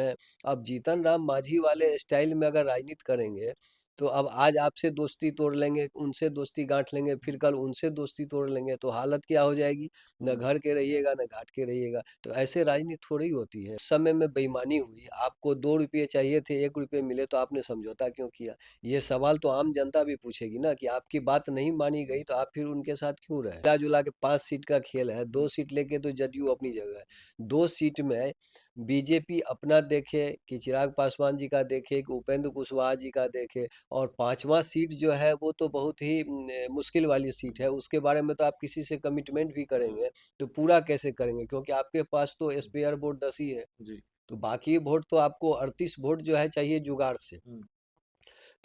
है। अब जीतन राम मांझी वाले स्टाइल में अगर राजनीति करेंगे तो अब आज आपसे दोस्ती तोड़ लेंगे, उनसे दोस्ती गांठ लेंगे, फिर कल उनसे दोस्ती तोड़ लेंगे, तो हालत क्या हो जाएगी? न घर के रहिएगा न घाट के रहिएगा। तो ऐसे राजनीति थोड़ी होती है। उस समय में बेईमानी हुई, आपको 2 रुपये चाहिए थे, 1 रुपये मिले तो आपने समझौता क्यों किया? ये सवाल तो आम जनता भी पूछेगी ना कि आपकी बात नहीं मानी गई तो आप फिर उनके साथ क्यों रहे? मिला जुला के 5 सीट का खेल है, 2 सीट लेके तो जदयू अपनी जगह है। 2 सीट में बीजेपी अपना देखे कि चिराग पासवान जी का देखे कि उपेंद्र कुशवाहा जी का देखे, और 5वां सीट जो है वो तो बहुत ही मुश्किल वाली सीट है। उसके बारे में तो आप किसी से कमिटमेंट भी करेंगे तो पूरा कैसे करेंगे, क्योंकि आपके पास तो स्पेयर वोट 10 ही है। जी। तो बाकी वोट तो आपको 38 वोट जो है चाहिए जुगाड़ से।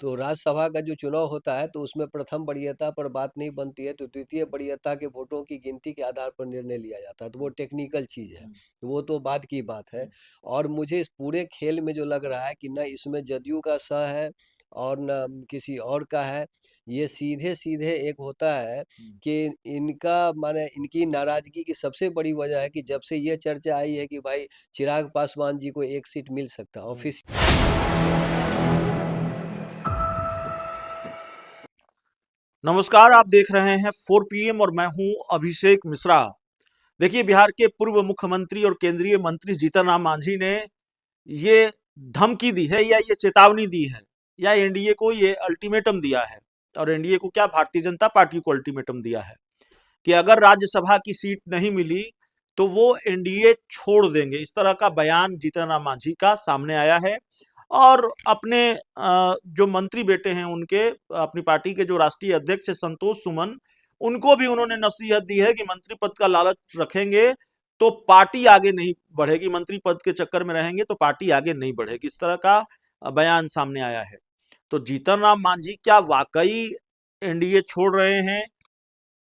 तो राज्यसभा का जो चुनाव होता है तो उसमें प्रथम वरीयता पर बात नहीं बनती है, तो द्वितीय वरीयता के वोटों की गिनती के आधार पर निर्णय लिया जाता है। तो वो टेक्निकल चीज़ है, तो वो तो बाद की बात है। और मुझे इस पूरे खेल में जो लग रहा है कि न इसमें जदयू का स है और न किसी और का है। ये सीधे सीधे एक होता है कि इनका माने इनकी नाराजगी की सबसे बड़ी वजह है कि जब से ये चर्चा आई है कि भाई चिराग पासवान जी को 1 सीट मिल सकता है ऑफिस। नमस्कार, आप देख रहे हैं 4 पीएम और मैं हूं अभिषेक मिश्रा। देखिए, बिहार के पूर्व मुख्यमंत्री और केंद्रीय मंत्री जीतन राम मांझी ने ये धमकी दी है या ये चेतावनी दी है या एनडीए को ये अल्टीमेटम दिया है। और एनडीए को क्या, भारतीय जनता पार्टी को अल्टीमेटम दिया है कि अगर राज्यसभा की सीट नहीं मिली तो वो एनडीए छोड़ देंगे। इस तरह का बयान जीतन राम मांझी का सामने आया है। और अपने जो मंत्री बेटे हैं उनके, अपनी पार्टी के जो राष्ट्रीय अध्यक्ष है संतोष सुमन, उनको भी उन्होंने नसीहत दी है कि मंत्री पद का लालच रखेंगे तो पार्टी आगे नहीं बढ़ेगी, मंत्री पद के चक्कर में रहेंगे तो पार्टी आगे नहीं बढ़ेगी। इस तरह का बयान सामने आया है। तो जीतन राम मांझी क्या वाकई एनडीए छोड़ रहे हैं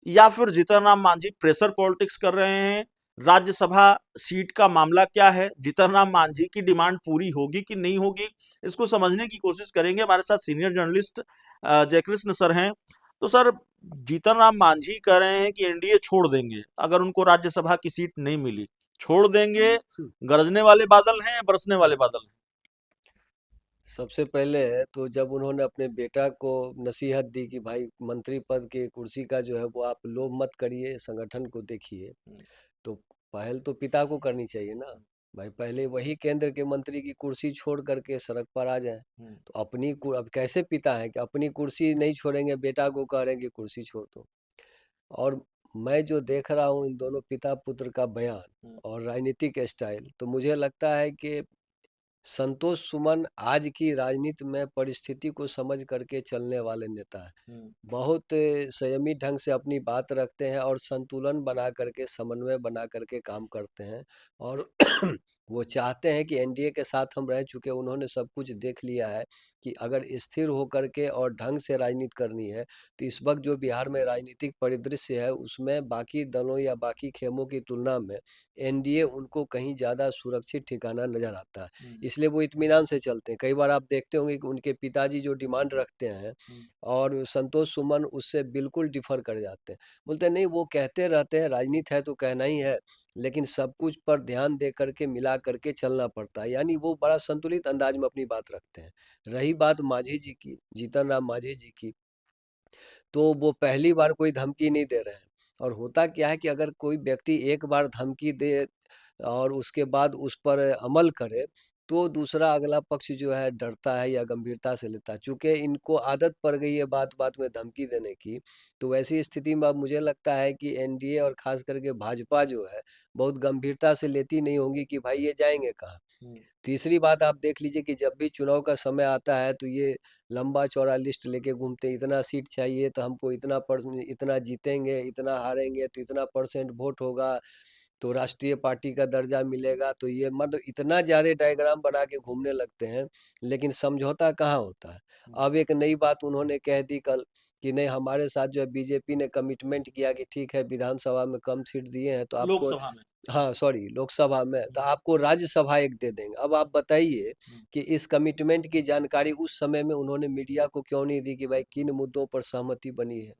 या फिर जीतन राम मांझी प्रेशर पॉलिटिक्स कर रहे हैं? राज्यसभा सीट का मामला क्या है? जीतन राम मांझी की डिमांड पूरी होगी कि नहीं होगी, इसको समझने की कोशिश करेंगे। हमारे साथ सीनियर जर्नलिस्ट जयकृष्ण सर हैं। तो सर, जीतन राम मांझी कह रहे हैं कि एनडीए छोड़ देंगे अगर उनको राज्यसभा की सीट नहीं मिली। छोड़ देंगे, गरजने वाले बादल हैं, बरसने वाले बादल हैं? सबसे पहले तो जब उन्होंने अपने बेटा को नसीहत दी कि भाई मंत्री पद की कुर्सी का जो है वो आप लोभ मत करिए, संगठन को देखिए, तो पहल तो पिता को करनी चाहिए ना। भाई पहले वही केंद्र के मंत्री की कुर्सी छोड़ करके सड़क पर आ जाए। तो अब कैसे पिता है कि अपनी कुर्सी नहीं छोड़ेंगे, बेटा को कह रहे हैं कि कुर्सी छोड़ दो। और मैं जो देख रहा हूँ इन दोनों पिता पुत्र का बयान और राजनीतिक स्टाइल, तो मुझे लगता है कि संतोष सुमन आज की राजनीति में परिस्थिति को समझ करके चलने वाले नेता हैं। बहुत संयमी ढंग से अपनी बात रखते हैं और संतुलन बना करके, समन्वय बना करके काम करते हैं। और वो चाहते हैं कि एनडीए के साथ हम रह चुके, उन्होंने सब कुछ देख लिया है कि अगर स्थिर होकर के और ढंग से राजनीति करनी है तो इस वक्त जो बिहार में राजनीतिक परिदृश्य है उसमें बाकी दलों या बाकी खेमों की तुलना में एनडीए उनको कहीं ज़्यादा सुरक्षित ठिकाना नजर आता है। इसलिए वो इत्मीनान से चलते हैं। कई बार आप देखते होंगे कि उनके पिताजी जो डिमांड रखते हैं और संतोष सुमन उससे बिल्कुल डिफर कर जाते हैं। बोलते हैं नहीं, वो कहते रहते हैं राजनीति है तो कहना ही है, लेकिन सब कुछ पर ध्यान दे करके मिला करके चलना पड़ता है। यानी वो बड़ा संतुलित अंदाज में अपनी बात रखते हैं। रही बात मांझी जी की, जीतन राम मांझी जी की, तो वो पहली बार कोई धमकी नहीं दे रहे हैं। और होता क्या है कि अगर कोई व्यक्ति एक बार धमकी दे और उसके बाद उस पर अमल करे तो दूसरा अगला पक्ष जो है डरता है या गंभीरता से लेता है। चूंकि इनको आदत पड़ गई है बात बात में धमकी देने की, तो वैसी स्थिति में अब मुझे लगता है कि एनडीए और खास करके भाजपा जो है बहुत गंभीरता से लेती नहीं होंगी कि भाई ये जाएंगे कहाँ। तीसरी बात आप देख लीजिए कि जब भी चुनाव का समय आता है तो ये लंबा चौड़ा लिस्ट लेके घूमते हैं, इतना सीट चाहिए तो हमको इतना जीतेंगे, इतना हारेंगे तो इतना परसेंट वोट होगा, तो राष्ट्रीय पार्टी का दर्जा मिलेगा, तो ये मतलब इतना ज़्यादा डायग्राम बना के घूमने लगते हैं। लेकिन समझौता कहाँ होता है? अब एक नई बात उन्होंने कह दी कल कि नहीं, हमारे साथ जो है बीजेपी ने कमिटमेंट किया कि ठीक है विधानसभा में कम सीट दिए हैं तो आपको, लोकसभा में। हाँ सॉरी लोकसभा में, तो आपको राज्यसभा एक दे देंगे। अब आप बताइए कि इस कमिटमेंट की जानकारी उस समय में उन्होंने मीडिया को क्यों नहीं दी कि भाई किन मुद्दों पर सहमति बनी है?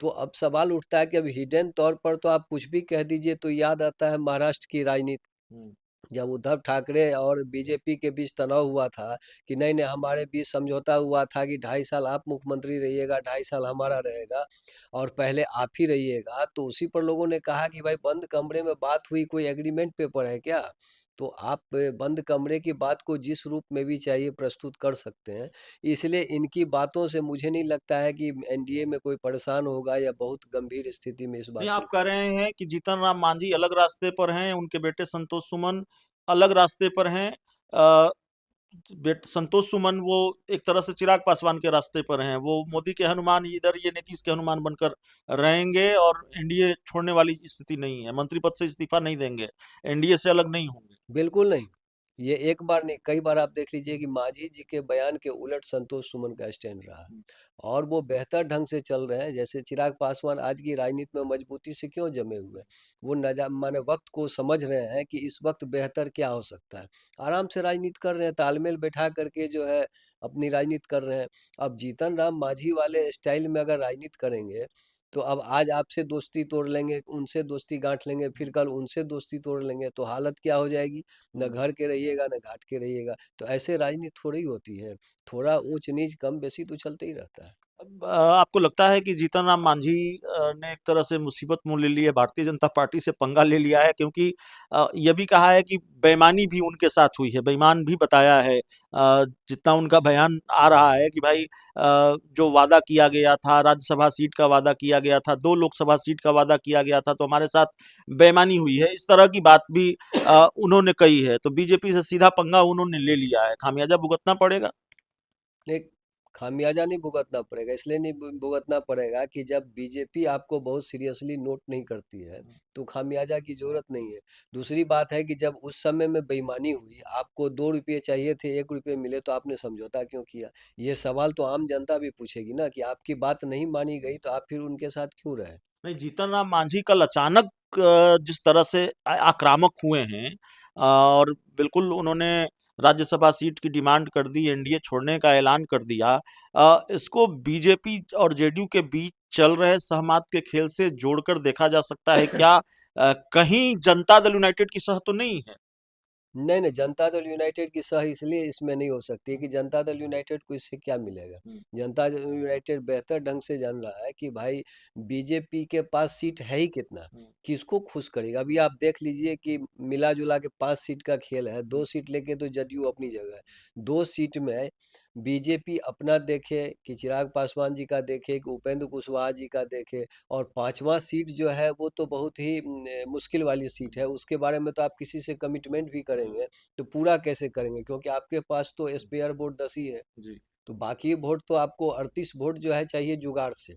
तो अब सवाल उठता है कि अब हिडन तौर पर तो आप कुछ भी कह दीजिए तो याद आता है महाराष्ट्र की राजनीति। जब उद्धव ठाकरे और बीजेपी के बीच तनाव हुआ था कि नहीं नहीं हमारे बीच समझौता हुआ था कि 2.5 साल आप मुख्यमंत्री रहिएगा, 2.5 साल हमारा रहेगा और पहले आप ही रहिएगा, तो उसी पर लोगों ने कहा कि भाई बंद कमरे में बात हुई, कोई एग्रीमेंट पेपर है क्या? तो आप बंद कमरे की बात को जिस रूप में भी चाहिए प्रस्तुत कर सकते हैं। इसलिए इनकी बातों से मुझे नहीं लगता है कि एनडीए में कोई परेशान होगा या बहुत गंभीर स्थिति में इस नहीं, बात को आप कह लेकर। रहे हैं कि जीतन राम मांझी अलग रास्ते पर हैं, उनके बेटे संतोष सुमन अलग रास्ते पर हैं। अ, संतोष सुमन वो एक तरह से चिराग पासवान के रास्ते पर हैं, वो मोदी के हनुमान इधर, ये नीतीश के हनुमान बनकर रहेंगे और एनडीए छोड़ने वाली स्थिति नहीं है, मंत्री पद से इस्तीफा नहीं देंगे, एनडीए से अलग नहीं होंगे। बिल्कुल नहीं। ये एक बार नहीं, कई बार आप देख लीजिए कि मांझी जी के बयान के उलट संतोष सुमन का स्टैंड रहा और वो बेहतर ढंग से चल रहे हैं। जैसे चिराग पासवान आज की राजनीति में मजबूती से क्यों जमे हुए हैं? वो नजा माने वक्त को समझ रहे हैं कि इस वक्त बेहतर क्या हो सकता है। आराम से राजनीति कर रहे हैं, तालमेल बैठा करके जो है अपनी राजनीति कर रहे हैं। अब जीतन राम मांझी वाले स्टाइल में अगर राजनीति करेंगे तो अब आज आपसे दोस्ती तोड़ लेंगे, उनसे दोस्ती गांठ लेंगे, फिर कल उनसे दोस्ती तोड़ लेंगे, तो हालत क्या हो जाएगी? न घर के रहिएगा न घाट के रहिएगा। तो ऐसे राजनीति थोड़ी होती है, थोड़ा ऊंच नीच कम बेसी तो चलते ही रहता है। आपको लगता है कि जीतन राम मांझी ने एक तरह से मुसीबत मोल ले ली है, भारतीय जनता पार्टी से पंगा ले लिया है? क्योंकि यह भी कहा है कि बेईमानी भी उनके साथ हुई है, बेईमान भी बताया है। जितना उनका बयान आ रहा है कि भाई जो वादा किया गया था, राज्यसभा सीट का वादा किया गया था, 2 लोकसभा सीट का वादा किया गया था, तो हमारे साथ बेईमानी हुई है, इस तरह की बात भी उन्होंने कही है। तो बीजेपी से सीधा पंगा उन्होंने ले लिया है, खामियाजा भुगतना पड़ेगा। एक खामियाजा नहीं भुगतना पड़ेगा, इसलिए नहीं भुगतना पड़ेगा कि जब बीजेपी आपको बहुत सीरियसली नोट नहीं करती है तो खामियाजा की जरूरत नहीं है। दूसरी बात है कि जब उस समय में बेईमानी हुई, आपको 2 रुपये चाहिए थे, 1 रुपये मिले, तो आपने समझौता क्यों किया? ये सवाल तो आम जनता भी पूछेगी ना कि आपकी बात नहीं मानी गई तो आप फिर उनके साथ क्यों रहे? नहीं, जीतन राम मांझी कल अचानक जिस तरह से आक्रामक हुए हैं और बिल्कुल उन्होंने राज्यसभा सीट की डिमांड कर दी, एनडीए छोड़ने का ऐलान कर दिया, इसको बीजेपी और जेडीयू के बीच चल रहे सहमत के खेल से जोड़कर देखा जा सकता है क्या? कहीं जनता दल यूनाइटेड की सह तो नहीं है? नहीं नहीं, जनता दल यूनाइटेड की सह इसलिए इसमें नहीं हो सकती कि जनता दल यूनाइटेड को इससे क्या मिलेगा? जनता दल यूनाइटेड बेहतर ढंग से जान रहा है कि भाई बीजेपी के पास सीट है ही कितना, किसको खुश करेगा। अभी आप देख लीजिए कि मिला जुला के 5 सीट का खेल है, 2 सीट लेके तो जदयू अपनी जगह है। 2 सीट में बीजेपी अपना देखे कि चिराग पासवान जी का देखे कि उपेंद्र कुशवाहा जी का देखे, और 5वां सीट जो है वो तो बहुत ही मुश्किल वाली सीट है। उसके बारे में तो आप किसी से कमिटमेंट भी करेंगे तो पूरा कैसे करेंगे, क्योंकि आपके पास तो स्पेयर वोट 10 ही है। जी। तो बाकी वोट तो आपको 38 वोट जो है चाहिए जुगाड़ से।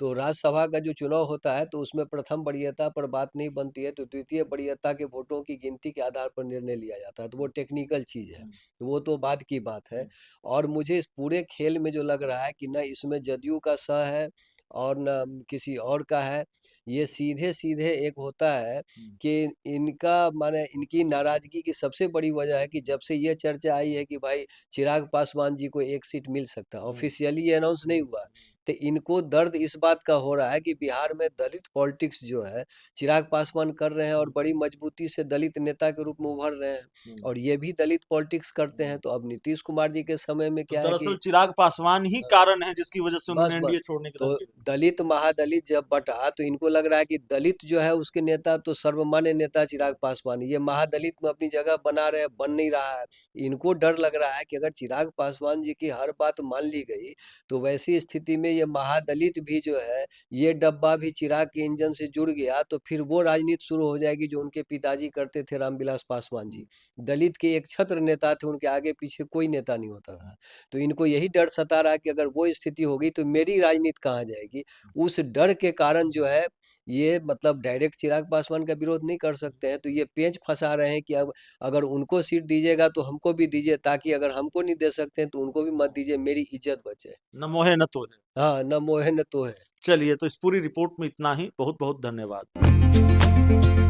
तो राज्यसभा का जो चुनाव होता है तो उसमें प्रथम वरीयता पर बात नहीं बनती है, तो द्वितीय वरीयता के वोटों की गिनती के आधार पर निर्णय लिया जाता है, तो वो टेक्निकल चीज़ है, तो वो तो बाद की बात है। और मुझे इस पूरे खेल में जो लग रहा है कि न इसमें जदयू का सह है और न किसी और का है, ये सीधे सीधे एक होता है कि इनका माने इनकी नाराजगी की सबसे बड़ी वजह है कि जब से ये चर्चा आई है कि भाई चिराग पासवान जी को 1 सीट मिल सकता है, ऑफिशियली ये अनाउंस नहीं हुआ, तो इनको दर्द इस बात का हो रहा है कि बिहार में दलित पॉलिटिक्स जो है चिराग पासवान कर रहे हैं और बड़ी मजबूती से दलित नेता के रूप में उभर रहे हैं, और ये भी दलित पॉलिटिक्स करते हैं। तो अब नीतीश कुमार जी के समय में तो क्या है दरअसल कि चिराग पासवान ही कारण है जिसकी वजह से बस उन्होंने एनडीए बस छोड़ने की तो धमकी दी। दलित महादलित जब बटा तो इनको लग रहा है कि दलित जो है उसके नेता तो सर्वमान्य नेता चिराग पासवान, ये महादलित में अपनी जगह बना रहे, बन नहीं रहा है। इनको डर लग रहा है कि अगर चिराग पासवान जी की हर बात मान ली गई तो वैसी स्थिति में ये महादलित भी जो है, ये डब्बा भी चिराग के इंजन से जुड़ गया तो फिर वो राजनीति शुरू हो जाएगी जो उनके पिताजी करते थे, रामविलास पासवान जी। दलित के एक छत्र नेता थे, उनके आगे पीछे कोई नेता नहीं होता था। तो इनको यही डर सता रहा है कि अगर वो स्थिति होगी तो मेरी राजनीति कहाँ जाएगी। उस डर के कारण जो है ये मतलब डायरेक्ट चिराग पासवान का विरोध नहीं कर सकते हैं, तो ये पेंच फंसा रहे हैं कि अब अगर उनको सीट दीजिएगा तो हमको भी दीजिए, ताकि अगर हमको नहीं दे सकते हैं तो उनको भी मत दीजिए, मेरी इज्जत बचे। न मोहे न तोहे। हाँ, न मोहे न तोहे। चलिए, तो इस पूरी रिपोर्ट में इतना ही। बहुत बहुत धन्यवाद।